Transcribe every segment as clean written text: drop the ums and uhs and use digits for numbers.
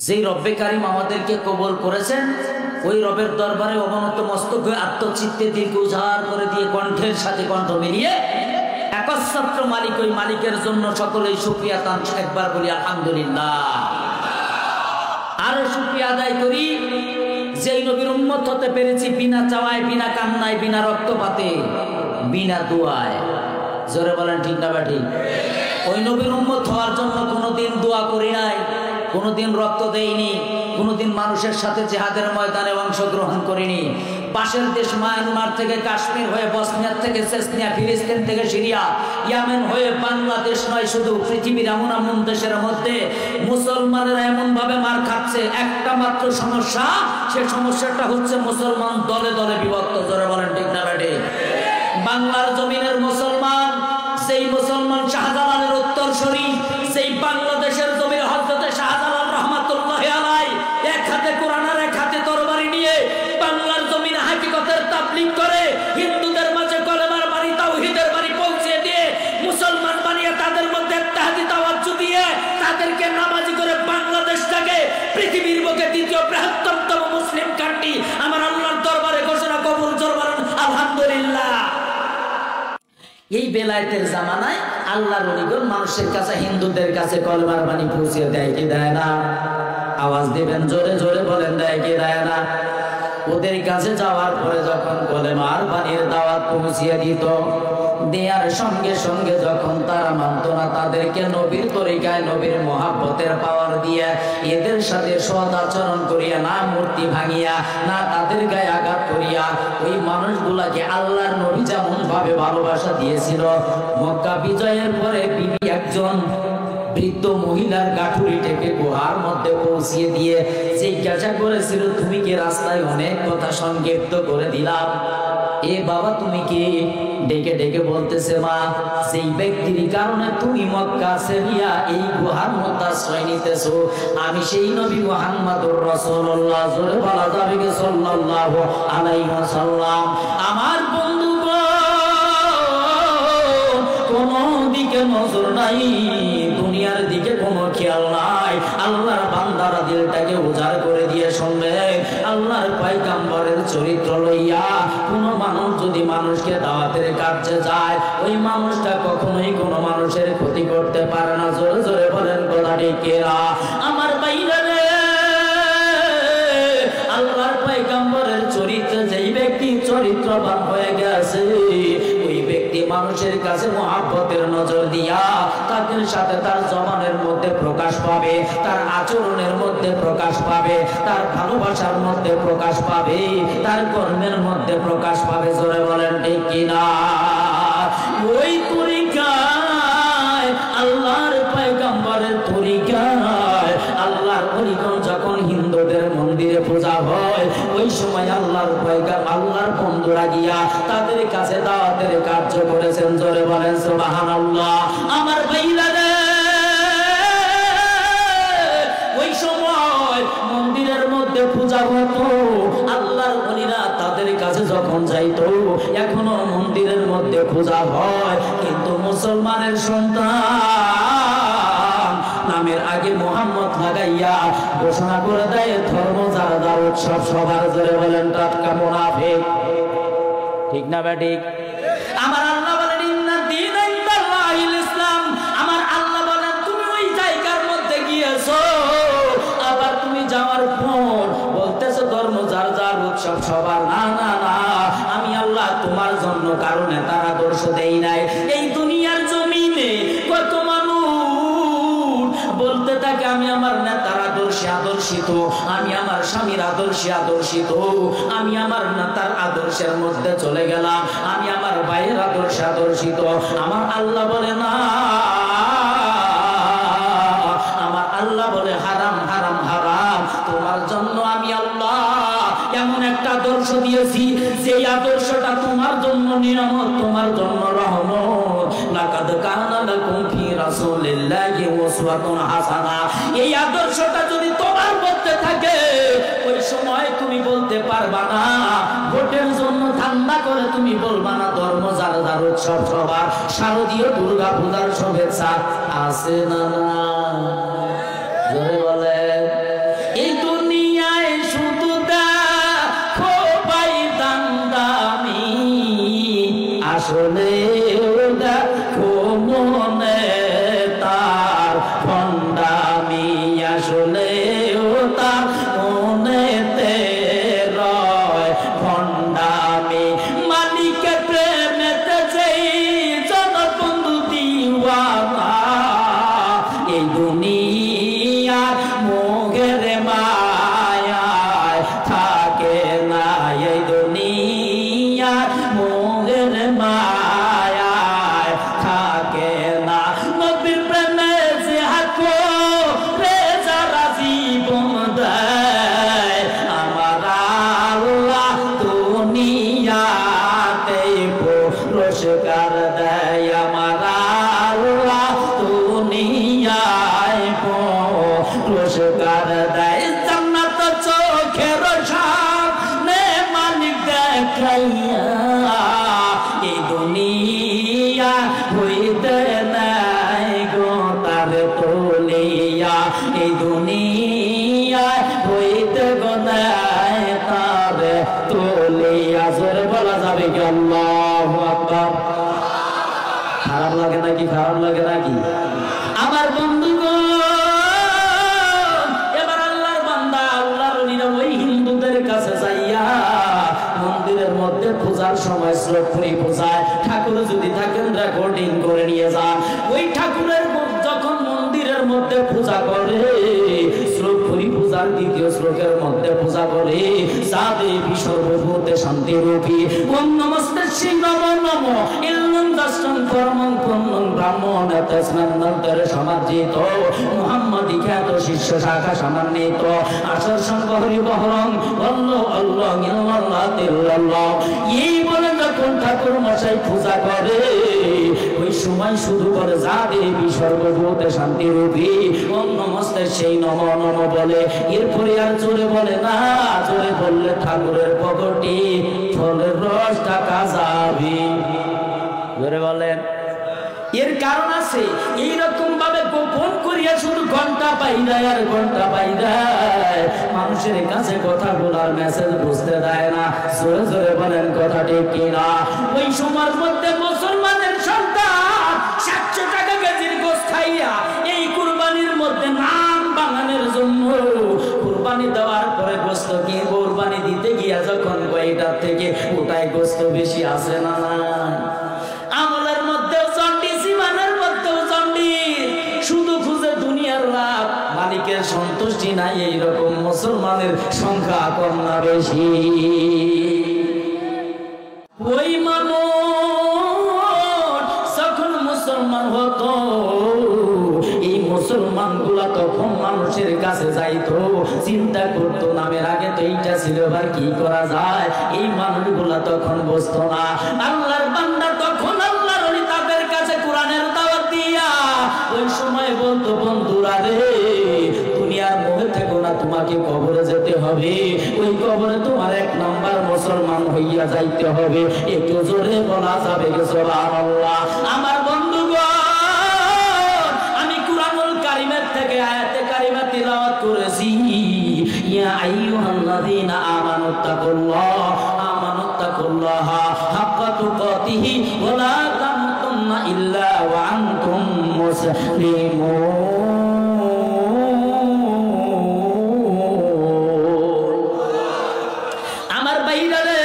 যেই রব্বে কারিম আমাদেরকে কবুল করেছেন ওই রবের দরবারে অবনত মস্তক হয়ে আত্মচিত্তে দিলকে উজাড় করে দিয়ে কণ্ঠের সাথে কণ্ঠ মিলিয়ে একচ্ছত্র মালিক ওই মালিকের জন্য সকলেই শুকরিয়া তান একবার বলি আলহামদুলিল্লাহ। আরো শুকরিয়া আদায় করি যেই নবীর উম্মত হতে পেরেছি বিনা চাওয়ায়, বিনা কান্নায়, বিনা রক্তপাতে, বিনা দোয়ায়। জোরে বলেন ঠিক না ঠিক? ওই নবীর উম্মত হওয়ার জন্য কোনোদিন দোয়া করি নাই, কোনোদিন রক্ত দেইনি, কোনোদিন মানুষের সাথে জিহাদের ময়দানে অংশগ্রহণ করিনি। পাশের দেশ মায়ানমার থেকে কাশ্মীর হয়ে বসনিয়া থেকে চেচনিয়া, ফিলিস্তিন থেকে সিরিয়া, ইয়েমেন হয়ে বাংলাদেশ নয়, শুধু পৃথিবীর এমন এমন দেশের মধ্যে মুসলমানেরা এমন ভাবে মার খাচ্ছে। একটা মাত্র সমস্যা, সে সমস্যাটা হচ্ছে মুসলমান দলে দলে বিভক্ত। জোরে বলেন ঠিক না ঠিক? বাংলার জমিনের মুসলমান, সেই মুসলমান শাহজালালের উত্তরসূরি, সেই বাংলাদেশের জমির হযরতে শাহজালাল রাহমাতুল্লাহ আলাইহি এক হাতে কোরআন আর এক হাতে তরবারি নিয়ে বাংলার জমিনে হাকিকতের তাবলীগ করে হিন্দুদের মাঝে কলেমার বাণী, তাওহীদের বাণী পৌঁছে দিয়ে মুসলমান বানিয়ে তাদের মধ্যে ইত্তেহাদি তাওয়াজ্জু দিয়ে তাদেরকে নামাজি করে বাংলাদেশটাকে পৃথিবীর বুকে দ্বিতীয় বৃহত্তম মুসলিম কান্ট্রি আমার আল্লাহর দরবারে ঘোষণা কবুল। জোরে আলহামদুলিল্লাহ। এই বেলায়েতের জামানায় আল্লাহর ওলিগণ মানুষের কাছে, হিন্দুদের কাছে কলেমার বাণী পৌঁছে দেয় কি দেয় না? আওয়াজ দিবেন জোরে জোরে, বলেন দেয় কি দেয় না? ওদের কাছে যাওয়ার পরে যখন কলেমার বাণীর দাওয়াত পৌঁছিয়ে দিত, দেয়ার সঙ্গে সঙ্গে যখন তারা মানত না, তাদেরকে নবীর তরিকায়, নবীর মহাব্বতের পাওয়ার দিয়ে এদের সাথে সৎ আচরণ করিয়া, না মূর্তি ভাঙিয়া, না তাদের গায়ে আঘাত করিয়া, ওই মানুষগুলাকে আল্লাহর নবী যেমন ভাবে ভালোবাসা দিয়েছিল, মক্কা বিজয়ের পরে বিবি একজন বৃদ্ধ মহিলার গাঠুরি টেকে গুহার মধ্যে পৌঁছিয়ে দিয়ে জিজ্ঞাসা করেছিল, তুমি কি রাস্তায় অনেক কথা সংক্ষিপ্ত করে দিলাম? এ বাবা তুমি কি? ডেকে ডেকে বলতেছে, মা, সেই ব্যক্তির কারণে তুমি মক্কা ছেড়িয়া এই গুহার মধ্যে আশ্রয় নিতেছো, আমি সেই নবী মুহাম্মদুর রাসূলুল্লাহ, জোরে বলা যাবে কি সাল্লাল্লাহু আলাইহি ওয়াসাল্লাম। আমার বন্ধু কোন দিকে নজর নাই, দুনিয়ার দিকে কোনো খেয়াল নাই। আল্লাহর বান্দারা দিলটাকে উজাড় করে দিয়ে শুনবে, আল্লাহর পয়গম্বরের চরিত্র লইয়া কোন মানুষ যদি মানুষকে দাওয়াতের কাজে যায়, ওই মানুষটা কখনোই কোনো মানুষের ক্ষতি করতে পারে না। জোরে জোরে বলেন কথা ঠিক কিনা? আমার বাইরে আল্লাহর পয়গম্বরের চরিত্রে যেই ব্যক্তি চরিত্রবান হয়ে গেছে, ওই ব্যক্তি মানুষের কাছে মহাব্বতের নজর দিয়া তাদের সাথে তার জবানের মধ্যে প্রকাশ পাবে, তার আচরণের মধ্যে প্রকাশ পাবে, তার ভালোবাসার মধ্যে প্রকাশ পাবে, তার কর্মের মধ্যে প্রকাশ পাবে। জোরে বলেন ঠিক কিনা? ওই তরিকায়, আল্লাহর পয়গম্বরের তরিকায় আল্লাহর ওলিগণ যখন হিন্দুদের মন্দিরে পূজা হয়, ওই সময় আল্লাহর পয়গম্বর, আল্লাহর বন্ধুরা গিয়া তাদের কাছে দাওয়াতের কার্য করেছেন। জোরে বলেন সুবহানাল্লাহ। আমার ভাইরা রে, ওই সময় মন্দিরের মধ্যে পূজা হতো, আল্লাহর ওলিরা তাদের কাছে যখন যাইতো, এখনো মন্দিরের মধ্যে পূজা হয়, কিন্তু মুসলমানের সন্তান নামের আগে মুহাম্মদ লাগাইয়া ঘোষণা করে দেয় ধর্ম যার যার উৎসব সবার। জোরে বলেন টাটকা মুনাফিক। ঠিক না বেঠিক? আমার আল্লাহ বলেন ইন্না দীন ইনদাল্লাহিল ইসলাম। আমার আল্লাহ বলেন তুমি ওই জায়গার মধ্যে গিয়েছো, আবার তুমি যাওয়ার পর বলতেছো ধর্ম যার যার উৎসব সবার। না না না, আমি আল্লাহ তোমার জন্য কারণে তার আদর্শ দেই নাই। এই দুনিয়ার জমিনে কত মানুষ বলতে থাকে আমি আমার নেতার আদর্শে আদর্শিত, আমি আমার স্বামীর আদর্শে আদর্শিত, আমি আমার নেতার আদর্শের মধ্যে চলে গেলাম, আমি আমার ভাইয়ের আদর্শে আদর্শিত। আমার আল্লাহ বলে না, আমার আল্লাহ বলে হারাম হারাম হারাম। তোমার জন্য আমি আল্লাহ এমন একটা আদর্শ দিয়েছি, সেই আদর্শটা তোমার জন্য নিয়ামত, তোমার জন্য রহমত। লাকাদ কানা লাকুম ফি রাসূলিল্লাহি উসওয়াতুন হাসানাহ। এই আদর্শটা যদি তোমার মধ্যে থাকে, ওই সময় তুমি বলতে পারবা না, ভোটের জন্য ঠান্ডা করে তুমি বলবা না ধর্ম যার যার উৎসব সবার। শারদীয় দুর্গা পূজার শুভেচ্ছা আছে না না? জোরে বলে। এই দুনিয়ায় শুধু দেখো ভাই দামি, আসলে দেখো মনে তার ভণ্ডামি, আসলে তার মনেতে রয় ভণ্ডামি। মালিকের প্রেমেতে যেই জনবন্ধু দিওয়ানা, এই দুনিয়ার মোহের মায়ায় থাকে না, এই দুনিয়ার মোহের মায়ায় থাকে না। নবীর প্রেমে যে হাকো রে যারা জীবন দেয়, আমার আল্লাহ দুনিয়াতে পুরস্কার দেয়, আমার আল্লাহ দুনিয়ায় পুরস্কার দেয়। জান্নাত চোখের সামনে মালিক দেখাইয়া, এই দুনিয়া হইতে নাই গো তার তুলিয়া, এই দুনিয়া হইতে গো নাই তার তুলিয়া। জোরে বলা যাবে কি আল্লাহু আকবার? খারাপ লাগে নাকি? খারাপ লাগে নাকি? আমার বন্ধুগণ, এবার আল্লাহর বান্দা আল্লাহর ওলিরা ওই হিন্দুদের কাছে যাইয়া মন্দিরের মধ্যে পূজার সময় শ্রদ্ধা পূজায় ঠাকুর যদি থাকেন রেকর্ডিং করে নিয়ে যান। ওই ঠাকুরের যখন মন্দিরের মধ্যে পূজা করে, শ্রদ্ধা পূজার দ্বিতীয় শ্লোকের মধ্যে পূজা করে সাদে বিসর্বভূতে শান্তি রূপী ওম নমস্তে শিবাম নম ইল্লং দাসং কর্মং পূর্ণং ব্রাহ্মণ তস্মন্নন্তরে সমাজিত মুহাম্মাদি খ্যাত শিষ্য শাখা সমন্বিত আসর সঙ্গ হরি বহরং আল্লাহ আল্লাহ ইল্লাল্লাহ ইল্লাল্লাহ। এই বলে যখন ঠাকুর মশাই পূজা করে, ওই সময় শুধু করে যা দেবী সর্বভূতে শান্তি রূপী ওম নমস্তে সেই নম নম বলে। এরপরে আর জোরে বলে না, জোরে বললে ঠাকুরের পকেটে ফলের রস টাকা যাবে। জোরে বলেন। এর কারণ আছে, এইরকম ভাবে গোপন করিয়া শুধু ঘন্টা পাইরায় আর ঘন্টা পাইরায় মানুষের কাছে কথা বলার মেসেজ বুঝতে দেয় না। জোরে জোরে বলেন কথা ঠিক কিনা? ওই সময়ের মধ্যে মুসলমানের সন্তান 700 টাকা কেজির গোশত খাইয়া এই কুরবানির মধ্যে নাম বাঙানোর জন্য কুরবানি দেওয়ার পরে গোশত কি কুরবানি দিতে গিয়া যখন কয়টার থেকে ওটাই গোশত বেশি আসে না না। আমলের মধ্যেও চন্ডিস, ইমানের মধ্যেও চন্ডিস, শুধু খুঁজে দুনিয়ার লাভ, মালিকের সন্তুষ্টি নাই। এইরকম মুসলমানের সংখ্যা কম না বেশি? ওই মানুষ যখন মুসলমান হতো, এই মুসলমান গুলা তখন মানুষের কাছে যাইতো, চিন্তা করতো নামের আগে তো এইটা ছিল, এবার কি করা যায়। এই মানুষগুলা তখন বুঝতো না। আল্লাহর বান্দা তখন আল্লাহর ওলি তাদের কাছে কোরআনের দাওয়াত দিয়া ওই সময় বলতো, বন্ধুরা রে, দুনিয়ার মোহে থেকো না, তোমাকে কবরে যেতে হবে। ওই কবরে তোমার 1 নাম্বার মুসলমান হইয়া যাইতে হবে। একটু জোরে বলা যাবে সুবহানাল্লাহ। আমার বন্ধুগণ, আমি কুরআনুল কারীমের থেকে আয়াতে কারিমা তিলাওয়াত করেছি। উম্মতিহি ওয়া লা তামুতুন্না ইল্লা ওয়া আনতুম মুসলিমুন। আমার বাইরারে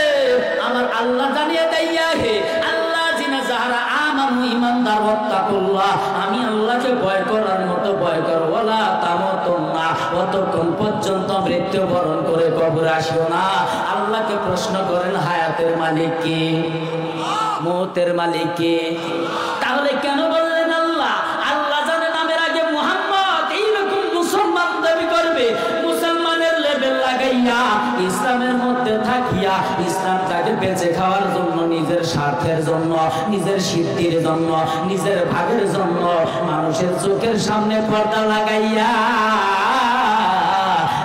আমার আল্লাহ জানিয়ে দেয়া হে আল্লাহ জিনা যারা আমানু ঈমানদার ওয়াত্তাকুল্লাহ, আমি আল্লাহকে ভয় করার মতো ভয় করো। ওয়ালা তামুতুন্না, অতক্ষণ পর্যন্ত মৃত্যুবরণ করে কবরে আসিও না। আল্লাহকে প্রশ্ন করেন হায়াতের মালিক কে, মৌতের মালিক কে? তাহলে কেন বললেন আল্লাহ? আল্লাহ জানে নামের আগে মুহাম্মদ এইরকম মুসলমান দাবি করবে, মুসলমানের লেবেল লাগাইয়া ইসলামের মধ্যে থাকিয়া ইসলামটাকে বেঁচে খাওয়ার জন্য, নিজের স্বার্থের জন্য, নিজের সিদ্ধির জন্য, নিজের ভাগের জন্য মানুষের চোখের সামনে পর্দা লাগাইয়া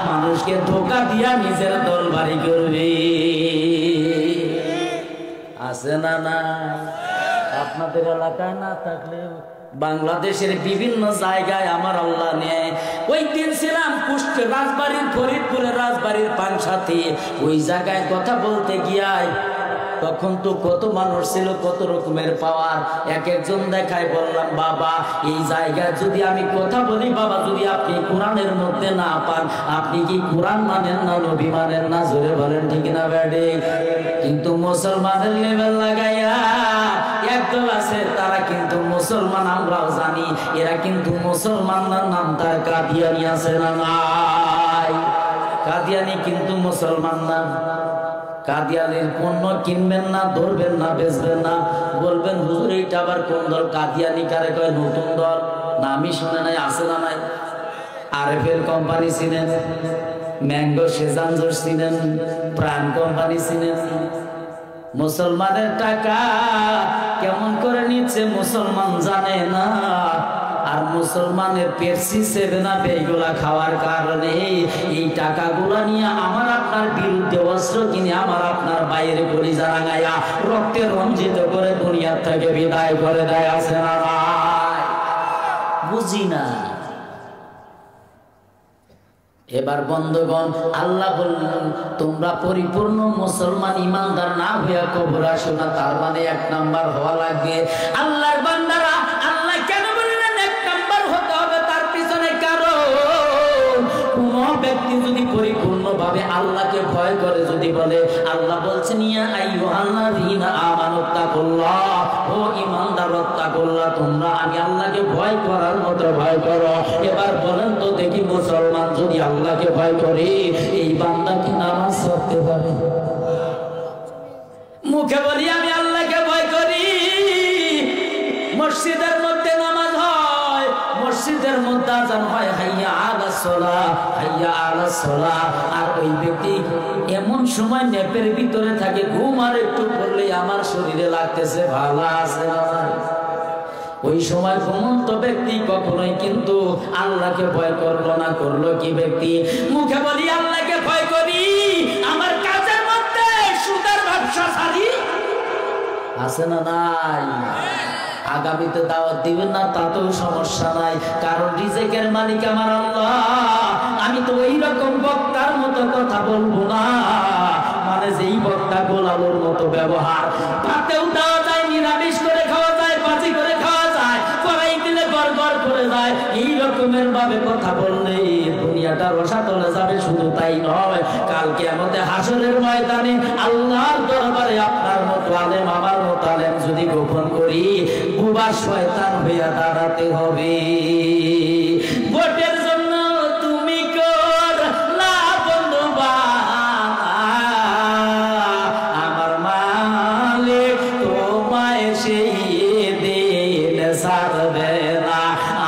মানুষকে ধোঁকা দিয়া নিজের দল বাড়ি করবে। আছে না? না আপনাদের এলাকায় না থাকলে বাংলাদেশের বিভিন্ন জায়গায় আমার আল্লাহ নেয়। ওই দিন ছিলাম কুষ্ঠ রাজবাড়ির, ফরিদপুরের রাজবাড়ির পানসাথে, ওই জায়গায় কথা বলতে গিয়ায় তখন তো কত মানুষ ছিল, কত রকমের পাওয়ার, এক একজন দেখায়। বললাম বাবা এই জায়গায় যদি আমি কথা বলি, বাবা যদি আপনি কোরআনের মধ্যে না পান, আপনি কি কোরআন মানেন না নবী মানেন না? জোরে বলেন ঠিক না ব্যাডে? কিন্তু মুসলমানের লেভেল লাগাইয়া একদল আছে, তারা কিন্তু মুসলমান, আমরাও জানি এরা কিন্তু মুসলমান না, নাম তার কাদিয়ানি। আছে না নাই? কাদিয়ানি কিন্তু মুসলমান না। কাদিয়ানির পণ্য কিনবেন না, ধরবেন না, বেচবেন না। বলবেন হুজুর এইটা আবার কোন দল? কাদিয়ানি কারে কয়? নতুন দল না, আমি শুনে নাই। আছে না নাই? আরএফএল কোম্পানি চিনেন, ম্যাঙ্গো সেজান জুস চিনেন, প্রাণ কোম্পানি চিনেন। মুসলমানের টাকা কেমন করে নিচ্ছে মুসলমান জানে না। আর মুসলমানের পেপসি, সেভেন আপ এইগুলা খাওয়ার কারণে এই টাকাগুলা নিয়ে আমার আপনার বিরুদ্ধে অস্ত্র কিনে আমার আপনার বাইরে গলি জানাগায়া রক্তে রঞ্জিত করে দুনিয়ার থেকে বিদায় করে দেয়। আছে না? বুঝি না। এবার বন্ধুগণ আল্লাহ বললেন তোমরা পরিপূর্ণ মুসলমান ইমানদার না হইয়া কবর আসো না। তার মানে এক নাম্বার হওয়া লাগবে। আল্লাহর বান্দারা, আল্লাহ কেন বললেন এক নাম্বার হতে হবে? তার পিছনে কারণ, কোন ব্যক্তি যদি পরিপূর্ণভাবে আল্লাহকে ভয় করে, যদি বলে, আল্লাহ বলছেন ইয়া আইয়ুহাল্লাযীনা আমানুত্তাকুল্লাহ, ও ঈমানদার তাকুল্লাহ, তোমরা আমি আল্লাহকে ভয় করার মতো ভয় করো। এবার বলেন তো দেখি, মুসলমান যদি আল্লাহকে ভয় করে এই বান্দা কি নামাজ পড়তে পারে? মুখে বলি আমি আল্লাহকে ভয় করি, মসজিদের মধ্যে নামাজ হয়, মসজিদের মধ্যে আযান হয়, হাইয়া আলাস সালাহ, হাইয়া আলাস সালাহ, আর ওই ব্যক্তি এমন সময় নেপের ভিতরে থাকে, ঘুম আর একটু পড়লে আমার শরীরে লাগতেছে ভালো আছে না? ওই সময় ঘুমন্ত ব্যক্তি কখনোই কিন্তু আল্লাহকে ভয় করলো না। করলো কি ব্যক্তি? মুখে বলি আল্লাহকে ভয় করি, আমার কাজের মধ্যে সুদের ব্যবসা ছাড়ি। আছে না নাই? আগামীতে দাওয়াত দিবেন না তাতেও সমস্যা নাই, কারণ রিজেকের মালিক আমার আল্লাহ। আমি তো এইরকম বক্তার মতো কথা বলবো না, মানে যেই বক্তা গোলালোর মতো ব্যবহার। ভাতেও দেওয়া যায়, নিরামিষ করে খাওয়া যায়, বাজি করে খাওয়া যায়, কড়াই দিলে গড়গড় করে যায়। এই রকমের ভাবে কথা বললে দুনিয়াটা রসাতলে যাবে। শুধু তাই নয়, কালকে আমাদের হাসরের ময়দানে আল্লাহর দরবারে আপনার মতো আলেম, আমার মতো আলেম যদি গোপন করি, বুবা শয়তান হইয়া দাঁড়াতে হবে। ভোটের জন্য তুমি করলা বন্ধুবান, আমার মালিক তোমায় সেই দিন ছাড়বে না।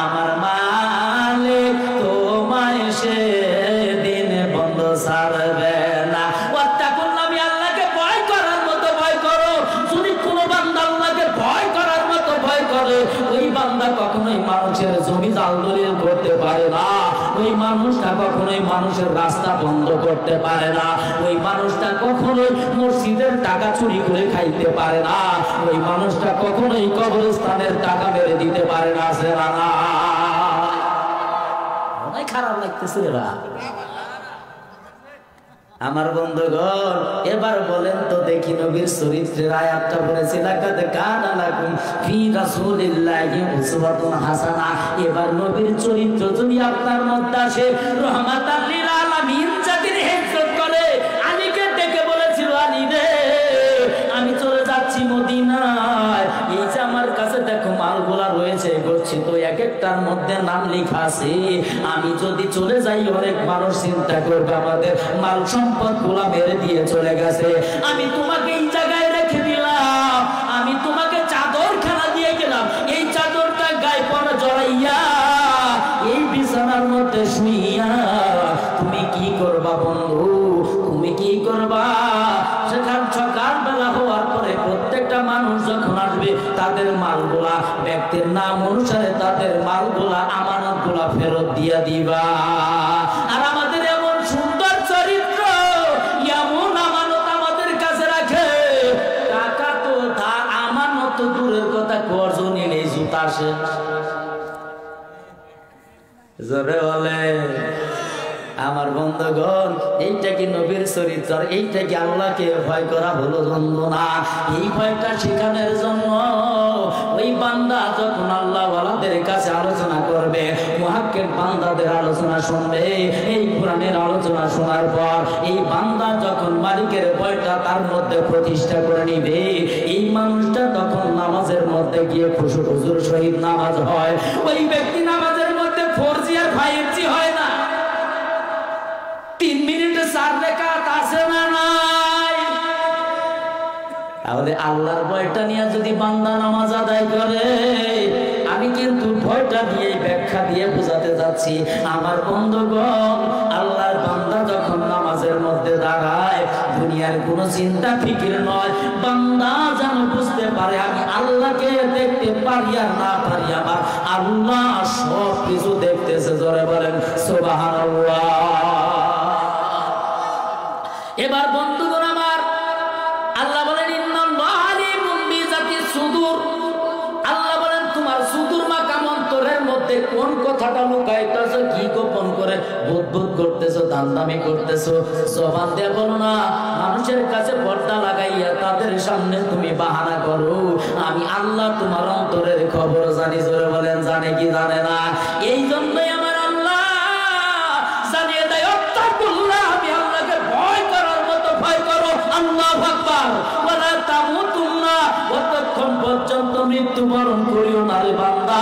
আমার মালিক তোমায় সেদিন বন্ধ ছাড়বে না। ওয়াত্তাকুল্লাহ, আমি আল্লাহকে ভয় করার মতো ভয় করো। যদি কোনো বান্দা আল্লাহকে ভয় করার মতো ভয় করে, ওই বান্দা কখনোই মানুষের জমি জাল দলিল করতে পারে না। ওই মানুষটা কখনোই মানুষের রাস্তা বন্ধ করতে পারে না। ওই মানুষটা কখনোই মসজিদের টাকা চুরি করে খাইতে পারে না। ওই মানুষটা কখনোই কবরস্থানের টাকা মেরে দিতে পারে না। সে রানা অনেক খারাপ লাগতেছে। আমার বন্ধুগণ, এবার বলেন তো দেখি নবীর চরিত্রের আয়াতটা বলেছে লাকাদ কানা লাকুম ফি রাসূলিল্লাহি উসওয়াতুন হাসানাহ। এবার নবীর চরিত্র যদি আপনার মধ্যে আসে, রাহমাতাল লিল আলামিন জাতির হিফাজত করে, আলীকে ডেকে বলেছিল, আলী রে আমি চলে যাচ্ছি মদিনায়, এই যে আমার কাছে দেখো মালগুলা রয়েছে, গচ্ছিত এক একটার মধ্যে নাম লেখা আছে, আমি যদি চলে যাই অনেক মানুষ চিন্তা করবে আমাদের মাল সম্পদ গুলা মেরে দিয়ে চলে গেছে, আমি তোমাকে এই জায়গায় রেখে দিলাম, আমি তোমাকে চাদর খানা দিয়ে গেলাম, এই চাদরটা গায়ে পরা জড়াইয়া এই বিছানার মধ্যে শুইয়া তুমি কি করবা বন্ধু, তুমি কি করবা? সেখান সকালবেলা হওয়ার পরে প্রত্যেকটা মানুষ যখন আসবে তাদের মালগুলা ব্যক্তির নাম অনুসারে তাদের মালগুলা আমানতগুলা ফেরত দিয়া দিবা। আর আমাদের এমন সুন্দর চরিত্র, এমন আমানত আমাদের কাছে রাখে, টাকা তো তার আমানত দূরের কথা, গর্জনে নেই জুতা সে জোরে বলে। আমার বন্ধুগণ, এইটা কি নবীর চরিত্র? এইটা কি আল্লাহকে ভয় করা হলো বন্ধু না? এই ভয়টা শেখানোর জন্য ওই বান্দা যখন আল্লাহ ওয়ালাদের কাছে আলোচনা করবে, মুহাক্কিক বান্দাদের আলোচনা শুনবে, এই কোরআনের আলোচনা শোনার পর এই বান্দা যখন মালিকের ভয়টা তার মধ্যে প্রতিষ্ঠা করে নিবে, এই মানুষটা তখন নামাজের মধ্যে গিয়ে খুশু হুজুর সহিত নামাজ হয়, ওই ব্যক্তি নামাজের মধ্যে ফরজি আর ফাইজি হয় না, 3 মিনিটে 4 রাকাত আছে না নাই? তাহলে আল্লাহর ভয়টা নিয়ে যদি বান্দা নামাজ আদায় করে, আমি কিন্তু ভয়টা দিয়ে ব্যাখ্যা দিয়ে বোঝাতে যাচ্ছি আমার বন্ধুগণ, আল্লাহর বান্দা যখন নামাজের মধ্যে দাঁড়ায়, দুনিয়ার কোনো চিন্তা ফিকির নয়, বান্দা যেন বুঝতে পারে আমি আল্লাহকে দেখতে পারি আর না পারি, আমার আল্লাহ সব কিছু দেখতেছে। জোরে বলেন সুবহানাল্লাহ। এবার বন্ধুগণ আমার, আল্লাহ বলেন ইন্নাল্লাহা আলিমুম বিযাতিস সুদূর, আল্লাহ বলেন তোমার সুদূর মাকাম অন্তরের মধ্যে কোন কথাটা লুকাইতেছো, কি গোপন করে বুদবুদ করতেছো, দামদামি করতেছো, জবান দিয়ে বলো না, মানুষের কাছে পর্দা লাগাইয়া তাদের সামনে তুমি বাহানা করো, আমি আল্লাহ তোমার অন্তরের খবর জানি। জোরে বলেন জানে কি জানে না? এই জন্যই আমার আল্লাহ জানিয়ে দেয়, আত্তাকুল্লাহ, আমি আল্লাহকে ভয় করার মতো ভয় করো। আল্লাহু আকবার। ওয়ালা তামুতুন্না, যতক্ষণ পর্যন্ত মৃত্যুবরণ করিও না রে বান্দা।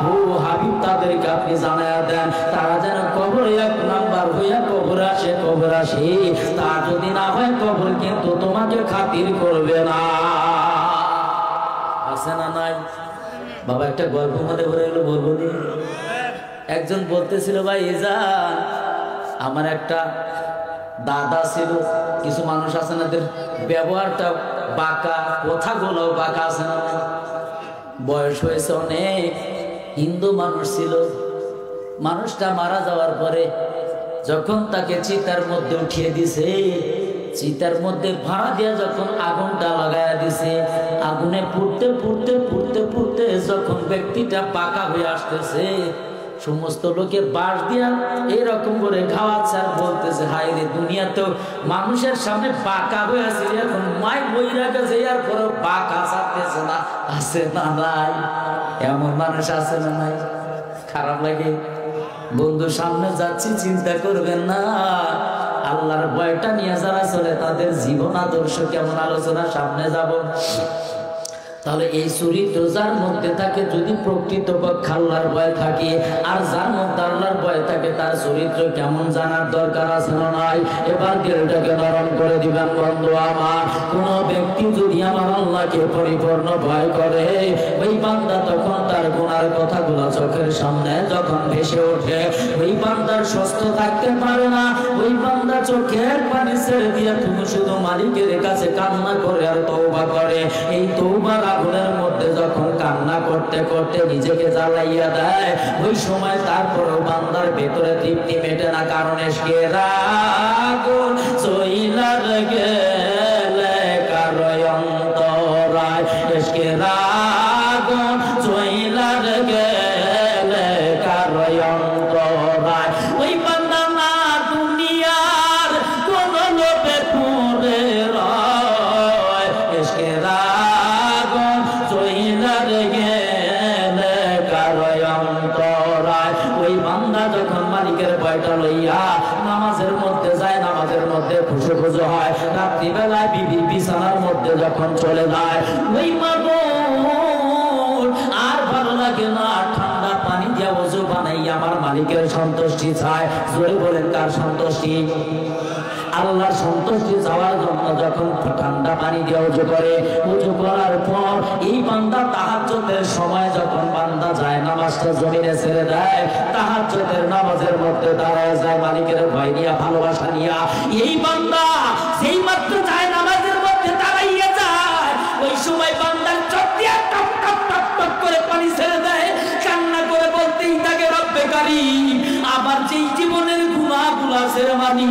ও হাবিব, তাদেরকে আপনি জানায়া দেন, তারা যেন কবরে 1 নাম্বার হইয়া কবর আসে, কবর আসে, তা যদি না হয় কবর কিন্তু তোমাকে খাতির করবে না। আছে না নাই? বাবা একটা গল্প মনে পড়ে গেল, বলবো নি? একজন বলতেছিল, ভাই এজান আমার একটা দাদা ছিল, কিছু মানুষ আছে না এদের ব্যবহারটা বাঁকা, কথাগুলো বাঁকা আছে না, বয়স হয়েছে অনেক, হিন্দু মানুষ ছিল, মানুষটা মারা যাওয়ার পরে যখন তাকে চিতার মধ্যে উঠিয়ে দিছে, চিতার মধ্যে ভাড়া দিয়ে যখন আগুনটা লাগাইয়া দিছে, আগুনে পুড়তে পুড়তে পুড়তে পুড়তে যখন ব্যক্তিটা পাকা হয়ে আসতেছে, সমস্ত লোকে বাঁশ দিয়া এরকম করে খাওয়াচ্ছে আর বলতেছে, হায় রে, দুনিয়াতেও মানুষের সামনে বাঁকা হয়ে আছে, এখন মাই বইরা গেছে, আর পরে বাঁকা ছাড়তেছে না। আছে না নাই? এমন মানুষ আছে না নাই? খারাপ লাগে বন্ধু, সামনে যাচ্ছি চিন্তা করবেন না, আল্লাহর ভয়টা নিয়ে যারা চলে তাদের জীবন আদর্শ কেমন আলোচনা সামনে যাব। তাহলে এই চরিত্র যার মধ্যে থাকে, যদি প্রকৃতপক্ষে আল্লাহর ভয় থাকে, আর যার মধ্যে আল্লাহর ভয় থাকে, তার চরিত্র কেমন জানার দরকার আছে না নাই? এবার দিলটাকে নরম করে দিবেন বন্ধু আমার। কোন ব্যক্তি যদি আমার আল্লাহকে পরিপূর্ণ ভয় করে, ওই বান্দা তখন তার গুনার কথাগুলো চোখের সামনে যখন ভেসে ওঠে, ওই বান্দার সুস্থ থাকতে পারে না, ওই বান্দা চোখের পানি ছেড়ে দিয়ে তুমি শুধু মালিকের কাছে কান্না করে আর তওবা করে। এই তওবার আগুনের মধ্যে যখন কান্না করতে করতে নিজেকে জ্বালাইয়া দেয়, ওই সময় তারপরেও বান্দার ভেতরে তৃপ্তি মেটে না, কারণ এসকে আগুন চইলার গেলে কারো অন্তরায়, এসকে আগুন চইলার গেলে কারো অন্তরায়, ওই বান্দা না দুনিয়ার রাত্রিবেলায় বিবির বিছানার মধ্যে যখন চলে যায়, ওই মা গো আর ভালো লাগে না, ঠান্ডা পানি দিয়ে ওযু বানাই আমার মালিকের সন্তুষ্টি চায়। জোরে বলেন কার সন্তুষ্টি? আল্লাহর সন্তুষ্টি চাওয়ার জন্য যখন ঠান্ডা পানি দিয়ে ওযু করে, ওযু করার পর এই বান্দা তাহাজ্জুদের সময় যখন বান্দা যায় নামাজটা জমিনে ছেড়ে দেয়, তাহাজ্জুদের নামাজের মধ্যে দাঁড়ায় যায় মালিকের ভয় নিয়া, ভালোবাসা নিয়া। এই বান্দা যেই মাত্র যায় নামাজের মধ্যে দাঁড়াইয়া যায়, ওই সময় বান্দার চোখ দিয়ে টপ টপ টপ টপ করে পানি ছেড়ে দেয়, কান্না করে বলতেই থাকে রব্বে কারীম, আবার যেই জীবনের গুনাহগুলো ছেড়ে মানি,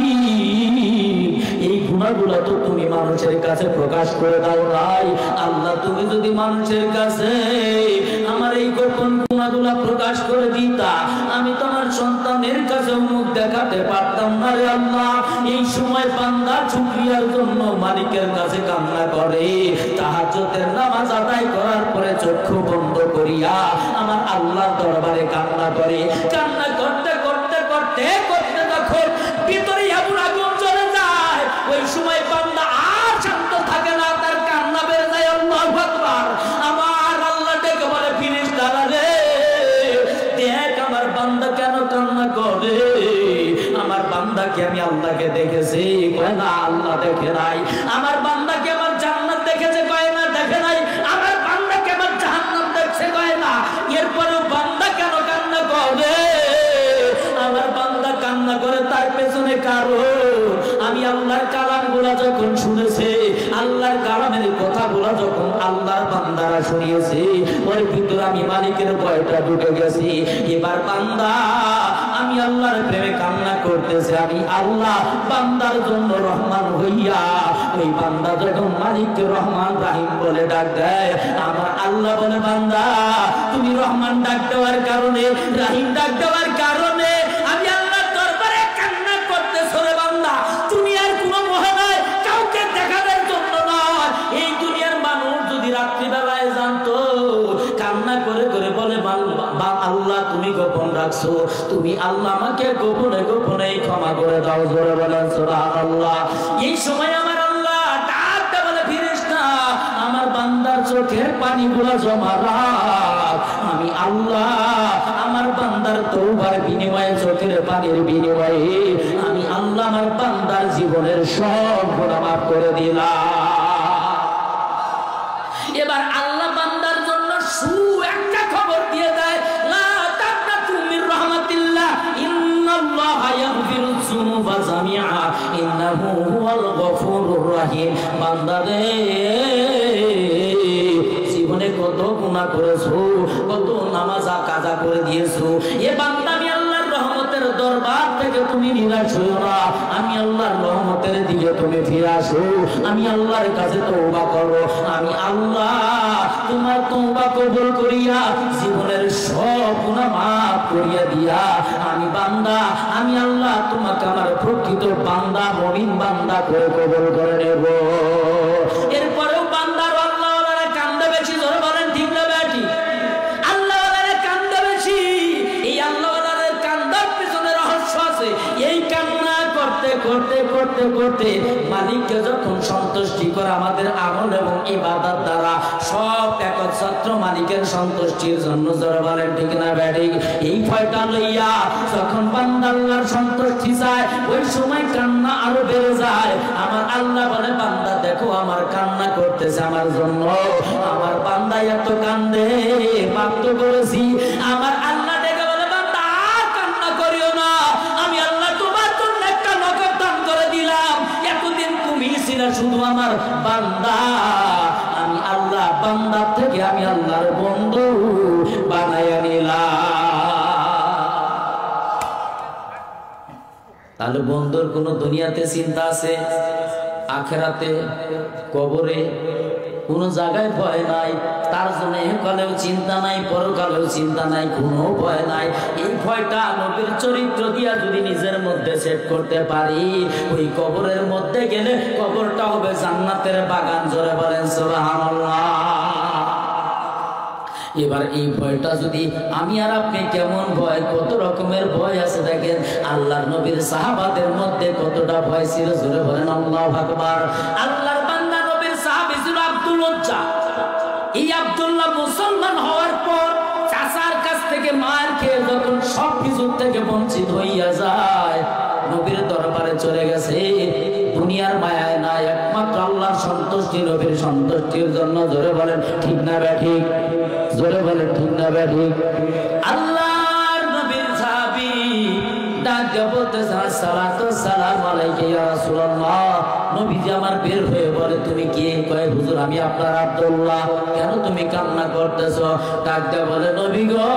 এই গুনাহগুলো তো তুমি মানুষের কাছে প্রকাশ করে দাও নাই। আল্লাহ তুমি যদি মানুষের কাছে আমার এই গোপন গুনাহগুলো প্রকাশ করে দিতা, আমি তোমার সন্তানের কাছে মুখ দেখাতে পারতাম না রে আল্লাহ। এই সময় বান্দা শুকরিয়ার জন্য মালিকের কাছে কান্না করে, তাহাজ্জুদের নামাজ আদায় করার পরে চক্ষু বন্ধ করিয়া আমার আল্লাহর দরবারে কান্না করে। কান্না করতে করতে করতে করতে যখন ভিতরে আগুন আগুন চলে যায়, ওই সময় বান্দা আর শান্ত থাকে না, তার কান্না বেড়ে যায়। আল্লাহু আকবার। আমার আল্লাহ ডেকে বলে, ফেরেশতারা রে, দেখ আমার বান্দা কেন কান্না করে। আমার বান্দাকে আমি আল্লাহকে দেখেছি, কয় না আল্লাহ দেখে নাই। আমার বান্দাকে আমার জান্নাত দেখেছে, কয় না দেখে নাই। আমার বান্দাকে আমার জাহান্নাম দেখছে, কয় না। এরপরেও বান্দা কেন কান্না করে? আমার বান্দা কান্না করে তার পেছনে কারণ আমি আল্লাহর কালামগুলো যখন শুনেছে, আল্লাহর কালামের কথাগুলো যখন আল্লাহর বান্দারা শুনিয়েছে, ওর ভিতরে আমি মালিকের ভয়টা ঢুকে গেছি। এবার বান্দা আমি আল্লাহর প্রেমে কান্না করতেছে, আমি আল্লাহ বান্দার জন্য রহমান হইয়া ওই বান্দা যখন মালিককে রহমান রাহিম বলে ডাক দেয়, আমার আল্লাহ বলে, বান্দা তুমি রহমান ডাক দেওয়ার কারণে, রাহিম ডাক দেওয়ার কারণে আমি আল্লাহর দরবারে কান্না করতেছো রে বান্দা। দুনিয়ার কোনো মোহ নয়, কাউকে দেখানোর জন্য নয়। এই দুনিয়ার মানুষ যদি রাত্রিবেলায় জানতো, কান্না করে করে বলে, আল্লাহ তুমি গোপন রাখছো, তুমি আল্লাহ আমাকে গোপনে গোপনে ক্ষমা করে দাও। জোরে বলেন সুবহানাল্লাহ। এই সময় আমার আল্লাহ ডাকতে বলে, ফেরেশতা আমার বান্দার চোখের পানিগুলো জমা রাখ, আমি আল্লাহ আমার বান্দার তওবার বিনিময়ে, চোখের পানির বিনিময়ে আমি আল্লাহ আমার বান্দার জীবনের সব গুনাহ মাফ করে দিলাম। এবার আল্লাহ বান্দার জন্য একটা খবর দিয়ে দেয়, লা তাকনাতু মির রাহমাতিল্লাহ, ইন্নাল্লাহা ইয়াগফিরুয যুনুবা জামিআ, ইন্নাহু হুয়াল গফুরুর রহিম। বান্দা রে, জীবনে কত গুনাহ করেছো, কত নামাজ কাজা করে দিয়েছো, এ বান্দা আমি আল্লাহর রহমতের দরবার থেকে তুমি নিরাশ হইও না, আমি আল্লাহর রহমতের দিকে তুমি ফিরে আসো, আমি আল্লাহর কাছে তওবা করো। আমি আল্লাহ তোমার তওবা কবুল করিয়া জীবনের সব গুনাহ মাফ করিয়া দিয়া আমি বান্দা, আমি আল্লাহ তোমাকে আমার প্রকৃত বান্দা, মুমিন বান্দা করে কবুল করে নেব। এরপরেও বান্দার আল্লাহওয়ালারা কান্দে বেশি। জোরে বলেন ঠিক না বেটি? আল্লাহওয়ালারা কান্দে বেশি। এই আল্লাহওয়ালাদের কান্দার পিছনে রহস্য আছে। এই কান্না করতে করতে করতে করতে মালিককে যখন সন্তুষ্টি করে আমাদের আমল এবং ইবাদত দ্বারা সব একচ্ছত্র মালিকের সন্তুষ্টির জন্য। জোরে বলেন ঠিক না বেটি? এই ভয়টা লইয়া যখন বান্দা আল্লাহর সন্তুষ্টি চায়, ওই সময় কান্না আরো বেড়ে যায়। আমার আল্লাহ বলে, বান্দা দেখো আমার কান্না করতেছে আমার জন্য, আমার বান্দা এত কান্দে বাধ্য করেছি। আমার আল্লাহ ডেকে বলে, বান্দা আর কান্না করিও না, আমি আল্লাহ তোমার জন্য একটা নগদ দান করে দিলাম। এতদিন তুমি ছিলে শুধু আমার বান্দা, আমি আল্লাহ বান্দার থেকে আমি আল্লাহর বন্ধু বানাইয়া নিলাম। তাহলে বন্ধুর কোন দুনিয়াতে চিন্তা আছে? আখেরাতে, কবরে, কোন জায়গায় ভয় নাই। তার জন্য একালেও চিন্তা নাই, পরকালেও চিন্তা নাই, কোনো ভয় নাই। এই ভয়টা নবীর চরিত্র দিয়া যদি নিজের মধ্যে সেট করতে পারি, ওই কবরের মধ্যে গেলে কবরটা হবে জান্নাতের বাগান। জোরে বলেন সুবহানাল্লাহ। এবার এই ভয়টা যদি আমি আর আপনি কেমন ভয়, কত রকমের ভয় আছে দেখেন। আল্লাহর নবীর সাহাবাদের মধ্যে কতটা ভয় ছিল, জোরে বলেন আল্লাহু আকবার। আল্লাহর বান্দা নবীর সাহাবী ছিল আব্দুল উজ্জা। এই আব্দুল্লাহ মুসলমান হওয়ার পর চাচার কাছ থেকে মার খেয়ে যখন সব কিছু থেকে বঞ্চিত হইয়া যায়, নবীর দরবারে চলে গেছে। দুনিয়ার মায়ায় না, একমাত্র আল্লাহর সন্তুষ্টি, নবীর সন্তুষ্টির জন্য। জোরে বলেন ঠিক না ব্যাঠিক, জোরে বলেন ঠিক না ব্যাঠিক। আল্লাহর নবীর সাহাবী ডাক দিয়ে বলতেছে, আসসালাতু সালামু আলাইকা ইয়া রাসূলুল্লাহ। নবীজি আমার বের হয়ে বলে, তুমি কে? কয়, হুজুর আমি আপনার আব্দুল্লাহ। কেন তুমি কান্না করতেছো? ডাক দিয়ে বলে, নবী গো,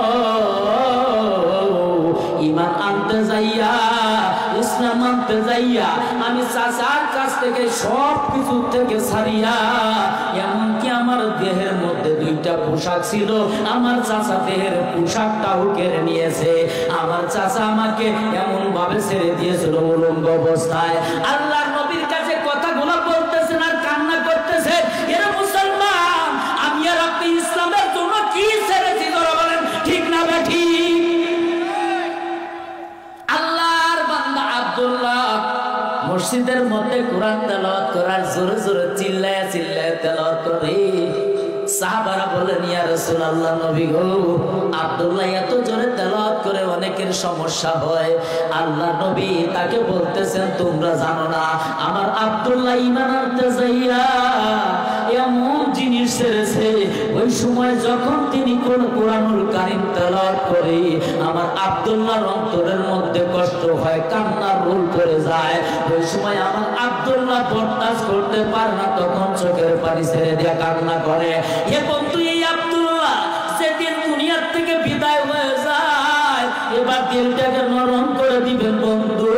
ঈমান আনতে যাইয়া, ইসলাম আনতে যাইয়া আমি চাচার কাছ থেকে সব কিছু থেকে ছাড়িয়া, এমনকি আমার দেহের মধ্যে দুইটা পোশাক ছিল, আমার চাচা দেহের পোশাকটাও কেড়ে নিয়েছে। আমার চাচা আমাকে এমন ভাবে ছেড়ে দিয়েছিল উলঙ্গ অবস্থায়। আল্লাহর নবীর কাছে কথাগুলো বলতেছেন আর কান্না করতেছেন। এরা মুসলমান, আমি আর আপনি ইসলামের জন্য কি ছেড়েছি? ধরা বলেন ঠিক না বেঠি? আল্লাহর বান্দা আব্দুল্লাহ মসজিদের মধ্যে কোরআন তেলাওয়াত করার জোরে জোরে চিল্লায়া চিল্লায়া তেলাওয়াত করে। সাহাবারা বলেন, ইয়া রাসূলুল্লাহ, নবী গো, আব্দুল্লাহ এত জোরে তেলাওয়াত করে অনেকের সমস্যা হয়। আল্লাহ নবী তাকে বলতেছেন, তোমরা জানো না আমার আব্দুল্লাহ ঈমান আনতে যাইয়া এমন জিনিস ছেড়েছে, ওই সময় যখন তিনি কোন কোরআনুল কারীম তেলাওয়াত করে আমার আব্দুল্লাহর অন্তরের মধ্যে কষ্ট হয়, কান্নার রোল পড়ে যায়। ওই সময় আমার আব্দুল্লাহ বরদাস্ত করতে পারে না, তখন চোখের পানি ছেড়ে দিয়ে কান্না করে। হে বন্ধু, এই আব্দুল্লাহ সেদিন দুনিয়ার থেকে বিদায় হয়ে যায়, এবার দিলটাকে নরম করে দিবেন বন্ধু।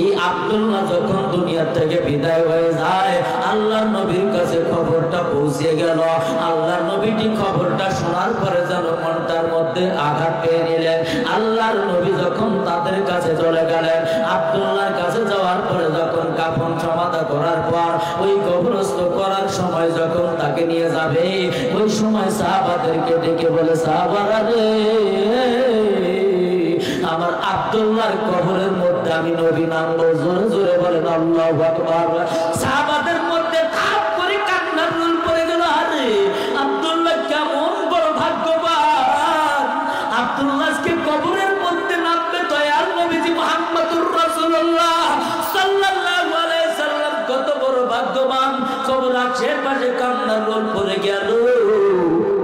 এই আব্দুল্লাহ যখন দুনিয়া থেকে বিদায় হয়ে যায়, আল্লাহর নবীর কাছে খবরটা পৌঁছে গেল। আল্লাহর নবীটি খবরটা শোনার পরে যেন মনটার মধ্যে আঘাত পেয়ে নিলেন। আল্লাহর নবী যখন তাদের কাছে চলে গেলেন, আব্দুল্লাহর কাছে যাওয়ার পরে যখন কাফন সমাধা করার পর ওই কবরস্থ করার সময় যখন তাকে নিয়ে যাবে, ওই সময় সাহাবাদেরকে ডেকে বলে, সাহাবারা রে, আমার আব্দুল্লাহর কবরের মধ্যে আমি নবী নামবো। জোরে জোরে বলেন আল্লাহু আকবার। সাহাবাদের মধ্যে ধাপ করে কান্নার রোল পড়ে গেল। আরে আব্দুল্লাহ কেমন বড় ভাগ্যবান, আব্দুল্লাহকে কবরের মধ্যে নামবে দয়াল নবীজি মুহাম্মদুর রাসূলুল্লাহ সাল্লাল্লাহু আলাইহি সাল্লাম কত বড় ভাগ্যবান। কবর আশেপাশে কান্নার রোল পড়ে গেল।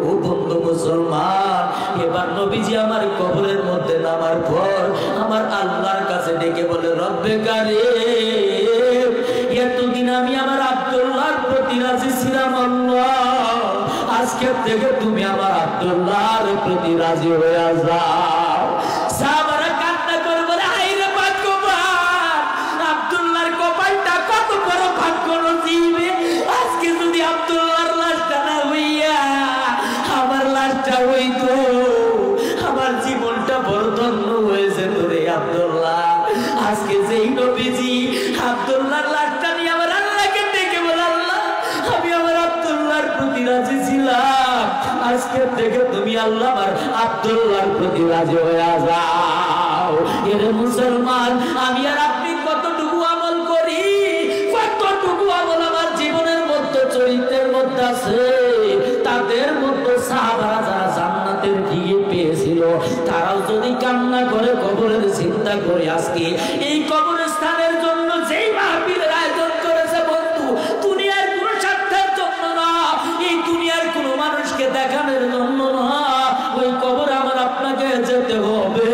ও বন্ধু মুসলমান, এবার নবীজি আমার কবরের মধ্যে নামার পর আমার আল্লাহর কাছে ডেকে বলে, রব্বে কারীম, এতদিন আমি আমার আব্দুল্লাহর প্রতি রাজি ছিলাম, আল্লাহ আজকে থেকে তুমি আমার আব্দুল্লাহর প্রতি রাজি হয়ে যাও। সাহাবারা কান্না করে বলে, হায় রে ভাগ্যবান, আব্দুল্লাহর কপালটা কত বড় ভাগ্য নসিবে। আজকে যদি আব্দুল্লাহর লাশটা না হইয়া আমার লাশটা হইতো, আমার জীবনটা বড় ধন্য হয়েছে তোরে আব্দুল্লাহ। আজকে যেই নবীজি আব্দুল্লাহর লাশটা নিয়ে আমার আল্লাহকে ডেকে বলে, আল্লাহ আমি আমার আব্দুল্লাহর প্রতি রাজি ছিলাম, আজকে থেকে তুমি আল্লাহ আমার আব্দুল্লাহর প্রতি রাজি হয়ে যাও। এর মুসলমান, আমি আর আপনি কতটুকু আমল করি, কতটুকু আমল আমার জীবনের মধ্যে চরিত্রের মধ্যে আছে। তাদের মধ্যে সাহাবারা যারা জান্নাতের টিকিট পেয়েছিল, তারাও যদি কান্না করে কবরের চিন্তা করে, আজকে এই কবরস্থানের জন্য যেই মাহফিলের আয়োজন করেছে বন্ধু, দুনিয়ার কোনো স্বার্থের জন্য না, এই দুনিয়ার কোনো মানুষকে দেখানোর জন্য না, ওই কবর আমার আপনাকে যেতে হবে।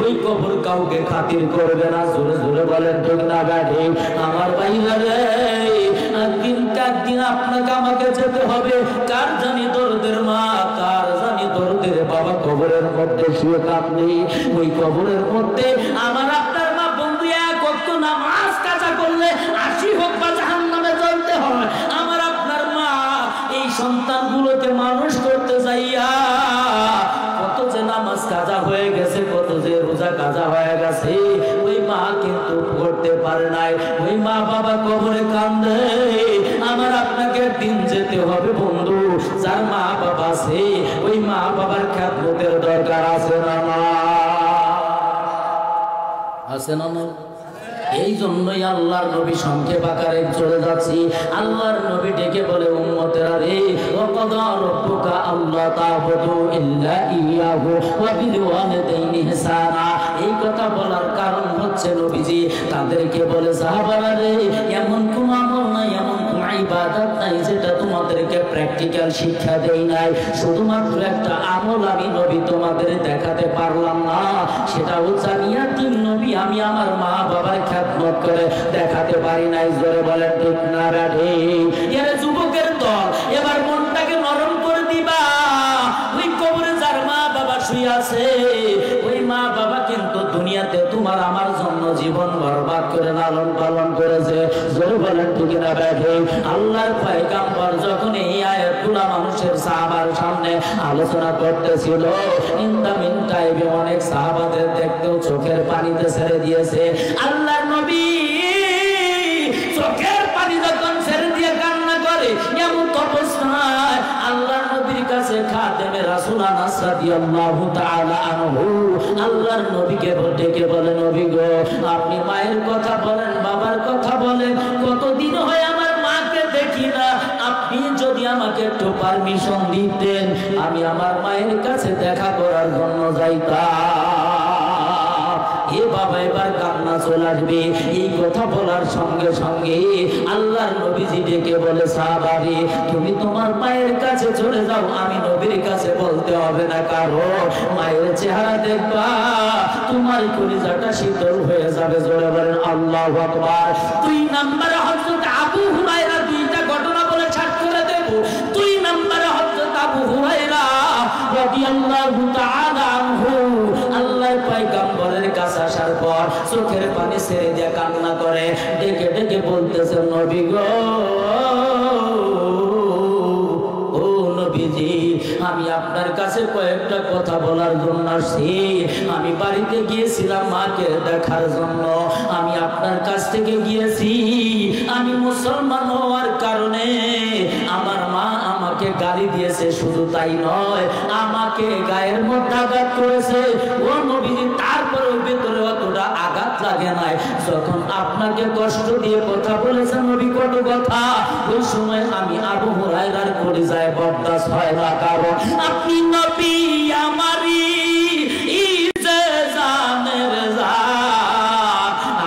ওই কবর কাউকে খাতির করবে না। জোরে জোরে বলেন ঠিক না গাড়ি? আমার ভাইরা রে, একদিন আপনাকে আমাকে যেতে হবে। কার জানি দরদের মা, কার জানি দরদের বাবা কবরের মধ্যে শুয়ে কাঁদনি। ওই কবরের মধ্যে আমার আপনার মা বন্ধু এক ওয়াক্ত নামাজ কাজা করলে 80 হোক বা জাহান্নামে জ্বলতে হয়। আমার আপনার মা এই সন্তানগুলোকে মানুষ করতে যাইয়া কত যে নামাজ কাজা হয়ে গেছে, কত যে রোজা কাজা হয়ে গেছে, ওই মা কিন্তু করতে পারে নাই। ওই মা বাবা কবরে কান্দে। আমার আপনাকে দিন যেতে হবে বন্ধু, যার মা বাবা আছে, ওই মা বাবার খেদমতের দরকার আছে না না? আছে না না? এই জন্যই আল্লাহর নবী সংক্ষেপ আকারে চলে যাচ্ছি। আল্লাহর নবী ডেকে বলে, উম্মতেরা রে, ওয়াকাদা রাব্বুকা আল্লা তা'বুদু ইল্লা ইয়াহু ওয়া বিল ওয়ালিদাইনি ইহসানা। এই কথা বলার কারণ হচ্ছে নবীজি তাদেরকে বলে, সাহাবারা রে, এমন কোন আমল নাই, এমন কোন ইবাদত নাই যেটা তোমাদেরকে প্র্যাকটিক্যাল শিক্ষা দেই নাই। শুধুমাত্র একটা আমল আমি নবী তোমাদের দেখাতে পারলাম না, সেটা হচ্ছে ইয়াতিম নবী আমি আমার মা বাবার খেদমত করে দেখাতে পারি নাই। জোরে বলেন ঠিক না রে? এর যুবকের দল, এবার মনটাকে নরম করে দিবা। ওই কবরে যার মা বাবা শুয়ে আছে, ওই মা বাবা কিন্তু দুনিয়াতে তোমার আমার জন্য জীবন বরবাদ করে লালন পালন করেছে। জোরে বলেন ঠিক না রে? আল্লাহর পয়গম্বর যখন এই আয়াতগুলো মানুষের সাহাবার সামনে আলোচনা করতেছিল, ইন দ্য মিন টাইমে অনেক সাহাবাদের দেখতেও চোখের পানিতে ছেড়ে দিয়েছে। আল্লাহর নবী চোখের পানি যখন ছেড়ে দিয়ে কান্না করে, এমন অবস্থায় আল্লাহর নবীর কাছে খাদেমে রাসূল আনাস রাদিয়াল্লাহু তাআলা আনহু আল্লাহর নবীকে ডেকে বলে, নবী গো, আপনি মায়ের কথা বলেন, বাবার কথা বলেন, কতদিন হয় আমার মাকে দেখি না, আপনি যদি আমাকে একটু পারমিশন দিতেন আমি আমার মায়ের কাছে দেখা করার জন্য যাইতাম। এ বাবা এবার কান্না চলে আসবে। এই কথা বলার সঙ্গে সঙ্গে আল্লাহর নবীজি ডেকে বলে, সাহাবারে, তুমি তোমার মায়ের কাছে চলে যাও, আমি নবীর কাছে বলতে হবে না কারো। মায়ের চেহারা দেখবা, তোমার কলিজাটা শীতল হয়ে যাবে। জোরে বলেন আল্লাহু আকবার। 2 নম্বরে হযরত আবু হুরায়রা, দুইটা ঘটনা বলে ছাড় করে দেব। 2 নম্বরে হযরত আবু হুরায়রা রাদিয়াল্লাহু তাআলা আনহু আল্লাহর পয়গম্বরের কাছে আসার পর চোখের পানি ছেড়ে দিয়ে কান্না করে, ডেকে ডেকে বলতেছে, নবী গো, ও নবীজি, আমি আপনার কাছে কয়েকটা কথা বলার জন্য আসছি। আমি বাড়িতে গিয়েছিলাম মাকে দেখার জন্য, আমি আপনার কাছ থেকে গিয়েছি। আমি মুসলমান হওয়ার কারণে আমার মা আমাকে গালি দিয়েছে, শুধু তাই নয়, আমাকে গায়ের মধ্যে আঘাত করেছে। ও নবীজি, তারপরে ভেতরে অতটা আঘাত লাগে নাই। যখন আপনাকে কষ্ট দিয়ে কথা বলেছে নবী, কত কথা, ওই সময় আমি আবু হুরায়রার কলিজায় বরদাস্ত হয় না, কারণ আপনি নবী আমারই জানের জান,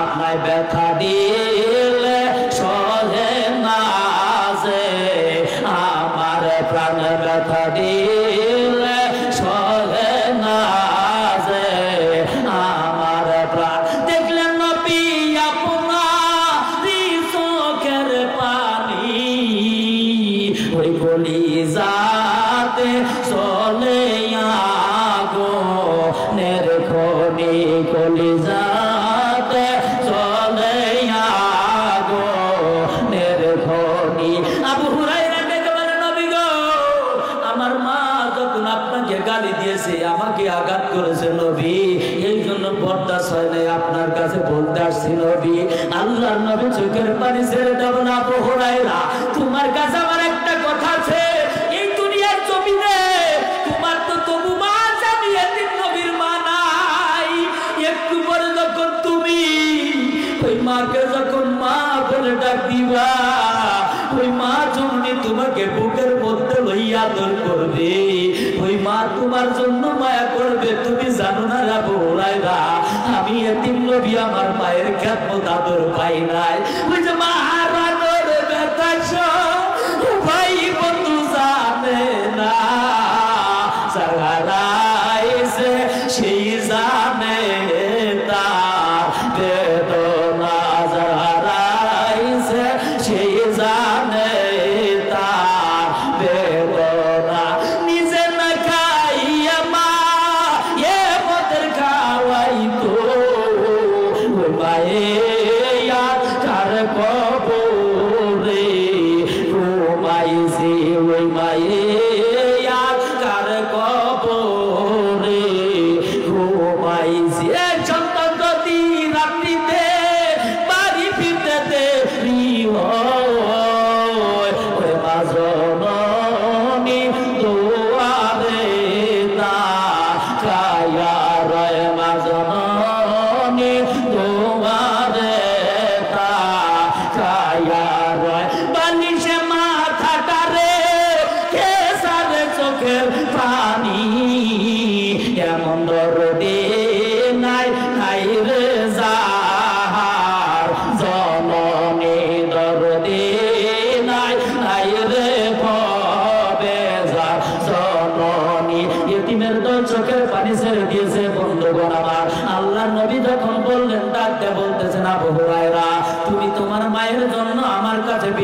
আপনার ব্যথা দিলে সহে না যে, আমার প্রাণ ব্যথা দিলে সহে না যে, আমার প্রাণ। দেখলেন নবী আপনারই চোখের পানি ওই কলিজাতে চলে আগুনের খনি, কলিজাতে চলে আগুনের খনি। আবু হুরায়রা ডেকে বলে, নবী গো, আমার মা যখন আপনাকে গালি দিয়েছে, আমাকে আঘাত করেছে নবী, এই জন্য বরদাস্ত হয় নাই, আপনার কাছে বলতে আসছি নবী। আল্লাহর নবী চোখের পানি ছেড়ে দেবেন, আবু হুরায়রা, তোমার কাছে আমার একটা কথা আছে। এই দুনিয়ার জমিনে তোমার তো তবু মা জানিয়ে দিন, নবীর মা নাই। একটু পরে যখন তুমি ওই মাকে যখন মা বলে ডাক দিবা, ওই মা জননী তোমাকে বুকের মধ্যে লইয়া আদর করবে, ওই মা তোমার জন্য মায়া করবে। তুমি জানো না আবু হুরায়রা, আমি এতিম নবী আমার মায়ের খেদমত আদর পাই নাই। ওই যে মা আদর ব্যথা ভাই বন্ধু জানে না, সারাইছে সেই জানে তার বেদনা, সারাইছে সেই জানে তার বেদনা। নিজে না খাইয়া মা এ পথের খাওয়াইতো, মায়ে কার কবরে ঘুমাইছি, ওই মায়ে কার কবরে ঘুমাইছি। সন্তান যদি রাত্রিতে বাড়ি ফিরতে দেরি হয়,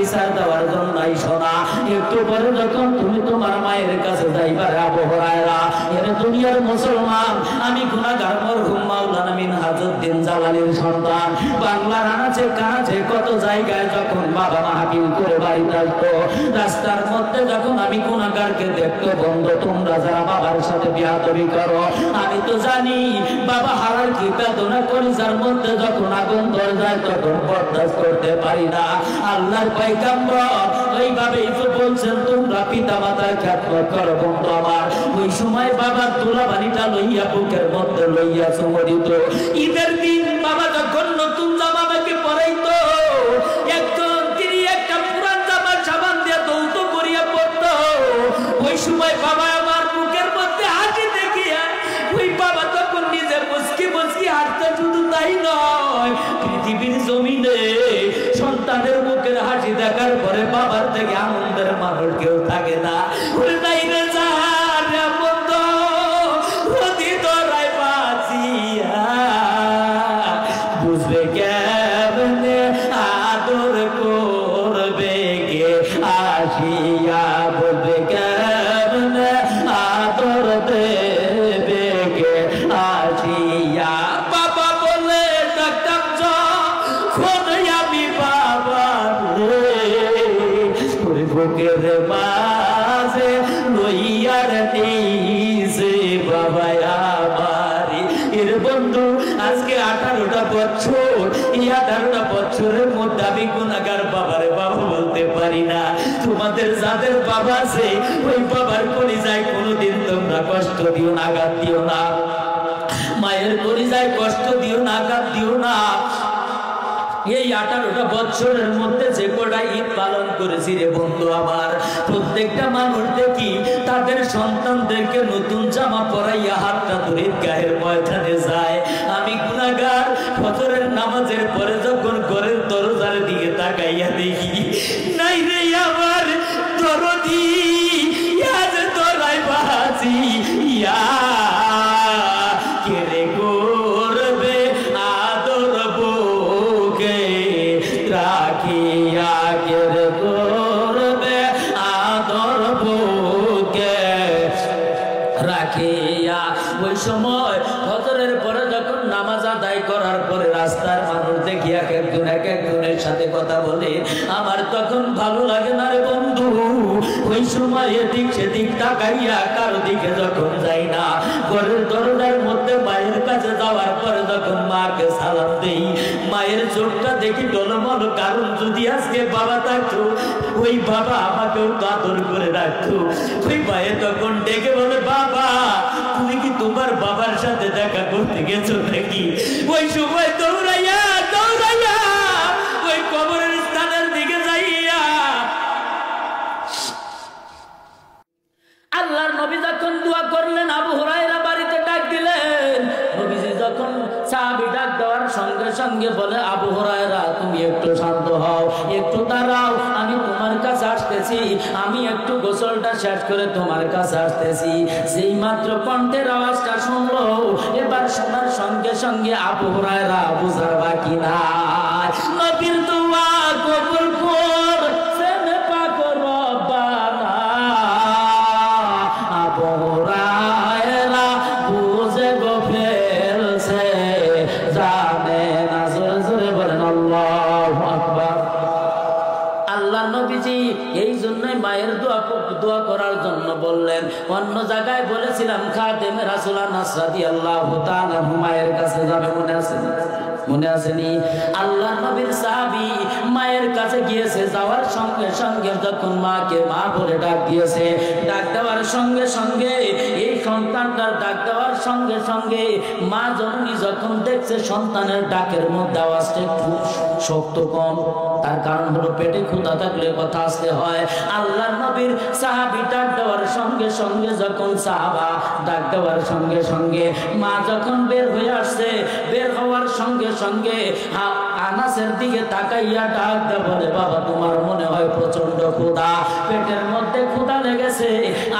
বিচার দেওয়ার জন্য আইসো না। একটু পরে যখন তুমি তোমার মায়ের কাছে যাইবার আবু হুরায়রা, এর দুনিয়ার মুসলমান, আমি গুনাহগার মরহুম মাওলানা মিনহাজউদ্দিন জালালীর সন্তান, বাংলার আনাচে কানাচে কত জায়গায় যখন বাবা মাহফিল করে বাড়িতে আসতো, রাস্তার মধ্যে যখন আমি গুনাহগারকে দেখতো, বন্ধু তোমরা যারা বাবার সাথে বিয়াদবি করো, আমি তো জানি বাবা হারার কি বেদনা করি, যার মধ্যে যখন আগুন ধরে যায় তখন বরদাস্ত করতে পারি না। আল্লাহর পয়গম্বর ওইভাবেই তো বলছেন, তোমরা পিতা মাতার খ্যাতমত করো বন্ধু আমার। ওই সময় বাবার তুলাবাড়িটা লইয়া বুকের মধ্যে লইয়া চুমো দিত। ঈদের দিন বাবা যখন নতুন জামা আমাকে পরাইতো, একজন তিনি একটা পুরান জামার সাবান দিয়ে দৌত করিয়া পড়তো। ওই সময় বাবা আমার বুকের মধ্যে হাসি দেখিয়া ওই বাবা তখন নিজে মুচকি মুচকি হাসতে, শুধু তাই নয়, পৃথিবীর জমিনে সন্তানের মুখের হাসি দেখার পরে বাবার থেকে আনন্দের মানুষ কেউ থাকে না। বুঝবে কেমনে আদর করবে গে আসিয়া, বুঝবে কেমনে আদর দেবে গে আসিয়া। বাবা বলে ডাক্তার যখন আমি বাবা রে বুকের মাঝে লইয়ার নিছে বাবা আমারি। এর বন্ধু আজকে 18টা বছর, এই 18টা বছরের মধ্যে আমি গুনাহগার বাবারে বাবা বলতে পারি না। তোমাদের যাদের বাবা আছে ওই বাবার কলিজায় কোনোদিন তোমরা কষ্ট দিও না, আঘাত দিও না। মায়ের কলিজায় কষ্ট দিও না, আঘাত দিও না। এই 18টা বছরের মধ্যে যে কটা ঈদ পালন করেছি রে বন্ধু আমার, প্রত্যেকটা মানুষ দেখি তাদের সন্তানদেরকে নতুন জামা পরাইয়া হাতটা ধরে গায়ের ময়দানে যায়। আমি গুনাহগার ফজরের নামাজের পরে যখন ঘরের দরজার দিকে তাকাইয়া দেখি, নাই রে আমার দরদি আজ তোরাই বাজি ইয়া কেরে করবে আদর বুকে রাখিয়া, কেরে করবে আদর বুকে রাখিয়া। ওই সময় ফজরের পরে যখন নামাজ আদায় করার পরে রাস্তার মানুষ দেখি এক একজনের সাথে কথা বলে, আমার তখন ভালো লাগে না রে বন্ধু। ওই সময় এদিক সেদিক তাকাইয়া কারো দিকে যখন যাই না, ঘরের দরজার মধ্যে মায়ের কাছে যাওয়ার পরে যখন মাকে সালাম দেই, মায়ের চোখটা দেখি টলমল। কারণ যদি আজকে বাবা থাকতো, ওই বাবা আমাকেও আদর করে রাখতো। ওই মায়ে তখন ডেকে বলে, বাবা তুমি কি তোমার বাবার সাথে দেখা করতে গেছো নাকি? ওই সময় দৌড়াইয়া দৌড়াইয়া ওই কবরের স্থানের দিকে যাইয়া আল্লাহর নবী যখন দোয়া করলেন, আবু হুরায়রা বাড়িতে ডাক দিলেন। নবীজি যখন সাহাবী ডাক দেওয়ার সঙ্গে সঙ্গে বলে, আবু হুরায়রা তুমি একটু শান্ত হও, একটু দাঁড়াও, আমি তোমার কাছে আসতেছি, আমি একটু গোসলটা শেষ করে তোমার কাছে আসতেছি। সেই মাত্র কণ্ঠের আওয়াজটা শুনলো, এবার শোনার সঙ্গে সঙ্গে আবু হুরায়রা বুঝার বাকি নাই, নবীর দোয়া কবুল করছেন পাক রব্বানা। আবু হুরায়রা বুঝে গো ফেলছে, জানে না। জোরে জোরে বলেন আল্লাহু আকবার। আল্লাহ নবীজি এই জন্যই মায়ের দোয়া করার জন্য বললেন। অন্য জায়গায় বলেছিলাম খাদেমে রাসূল আনাস রাদিয়াল্লাহু তাআলা মায়ের কাছে যাবে, মনে আছে? মনে আসেনি? আল্লাহ নবীর সাহাবী মায়ের কাছে গিয়েছে, যাওয়ার সঙ্গে সঙ্গে যখন মাকে মা বলে ডাক দিয়েছে, ডাক দেওয়ার সঙ্গে সঙ্গে এই সন্তানটার ডাক দেওয়ার সঙ্গে সঙ্গে মা জননী যখন দেখছে সন্তানের ডাকের মধ্যে আওয়াজটা একটু শক্ত কম, তার কারণ হলো পেটে ক্ষুধা থাকলে কথা আসতে হয়। আল্লাহ নবীর সাহাবী ডাক দেওয়ার সঙ্গে সঙ্গে যখন সাহাবা ডাক দেওয়ার সঙ্গে সঙ্গে মা যখন বের হয়ে আসছে, বের হওয়ার সঙ্গে সঙ্গে আনাসের দিকে তাকাইয়া ডাক দে বলে, বাবা তোমার মনে হয় প্রচন্ড ক্ষুধা, পেটের মধ্যে ক্ষুধা লেগেছে।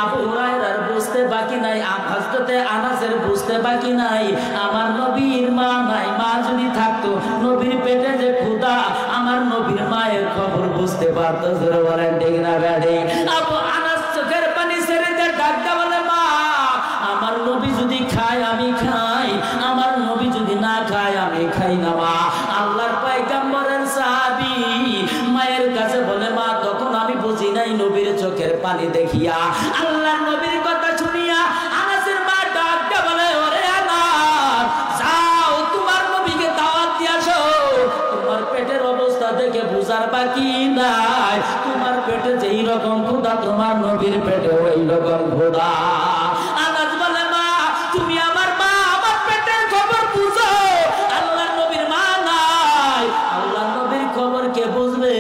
আবু হুরায়রার বুঝতে বাকি নাই, হযরতে আনাসের বুঝতে বাকি নাই, আমার নবীর মা নাই, মা যদি থাকতো নবীর পেটে যে ক্ষুধা, আমার নবীর মায়ের খবর বুঝতে পারতো। জোরে বলেন ঠিক না বেঠি? আবু আনাস চোখের পানি ছেড়ে দিয়ে ডাকতে বলে, মা আমার নবী যদি খায় আমি খাই, আমার নবী যদি না খায় আমি খাই না মা। আল্লাহর পয়গম্বরের সাহাবী মায়ের কাছে বলে, মা তখন আমি বুঝি নাই নবীর চোখের পানি দেখিয়া, আল্লাহর নবীর কথা শুনিয়া আনাসের মা ডাকতে বলে, ওরে আনাস যাও তোমার নবীকে দাওয়াত দিয়ে আসো। তোমার পেটের অবস্থা দেখে বুঝার বাকি নাই, তোমার পেটে যেই রকম ক্ষুধা তোমার নবীর পেটে ওই রকম ক্ষুধা। আনাস বলে, মা তুমি আমার মা, আমার পেটের খবর বুঝো। আল্লাহর নবীর মা নাই, আল্লাহর নবীর খবর কে বুঝবে?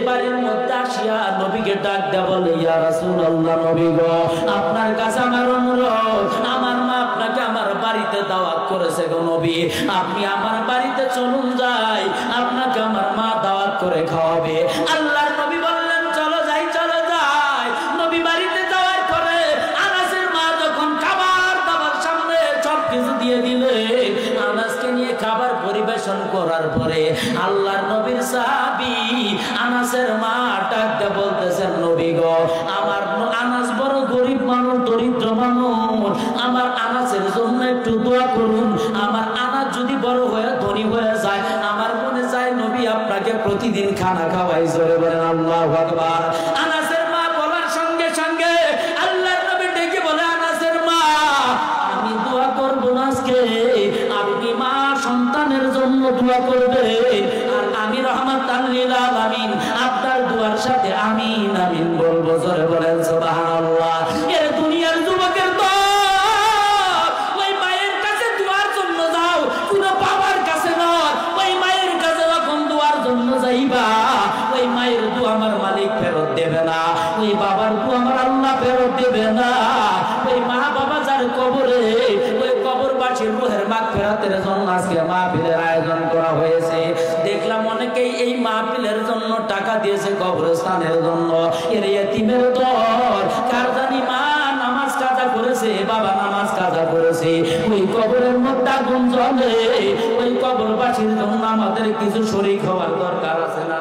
বাড়ির মধ্যে আসিয়া নবীকে ডাক দেয়া বলে, ইয়া রাসূলুল্লাহ, নবী গো আপনার কাছে আমার অনুরোধ, আমার মা আপনাকে আমার বাড়িতে দাওয়াত করেছে গো নবী, আপনি আমার বাড়িতে চলুন যাই, আপনাকে আমার মা দাওয়াত করে খাওয়াবে। আল্লাহর নবী বললেন, চলো যাই, চলো যাই। নবী বাড়িতে যাওয়ার পরে আনাসের মা যখন খাবার দাবার সামনে সব কিছু দিয়ে দিলে, আনাসকে নিয়ে খাবার পরিবেশন করার পরে আল্লাহর নবীর সাহাবী আনাসের মা ডাকতে বলতেছেন, নবী গো আমার আনাস বড় গরিব মানুষ, দরিদ্র মানুষ, আমার আনাসের জন্য একটু দোয়া করুন। আমার আনাস যদি বড় হয়ে ধনী হয়ে যায়, আমার মনে চায় নবী আপনাকে প্রতিদিন খানা খাওয়াই। জোরে বলেন আল্লাহু আকবার। আনাসের মা বলার সঙ্গে সঙ্গে আল্লাহর নবী ডেকে বলে, আনাসের মা আমি দোয়া করব না আজকে, আপনি মা সন্তানের জন্য দোয়া করবে, আর আমি রহমাতাল লিল আলামিন আপনার দুয়ার সাথে আমিন আমিন বলবো। জোরে বলেন সুবহানাল্লাহ। এর দুনিয়ার যুবকের তো ওই মায়ের কাছে দোয়ার জন্য যাও, কোনো বাবার কাছে নয়। ওই মায়ের কাছে যখন দোয়ার জন্য যাইবা, ওই মায়ের দোয়া আমার মালিক ফেরত দেবে না, ওই বাবার দোয়া আমার আল্লাহ ফেরত দেবে না। ওই মা বাবা যার কবরে, ওই কবরবাসীর রূহের মাগফিরাতের জন্য আজকে মাহফিলের আয়োজন করা হয়েছে। দেখলাম অনেকেই এই মাহফিলের জন্য টাকা দিয়েছে কবরস্থানের জন্য। এর ইতিমের দর কার জানি মা নামাজ কাজা করেছে, বাবা নামাজ কাজা করেছে, ওই কবরের মধ্যে আগুন জ্বলে। ওই কবরবাসীর জন্য আমাদের কিছু শরীক হওয়ার দরকার আছে না?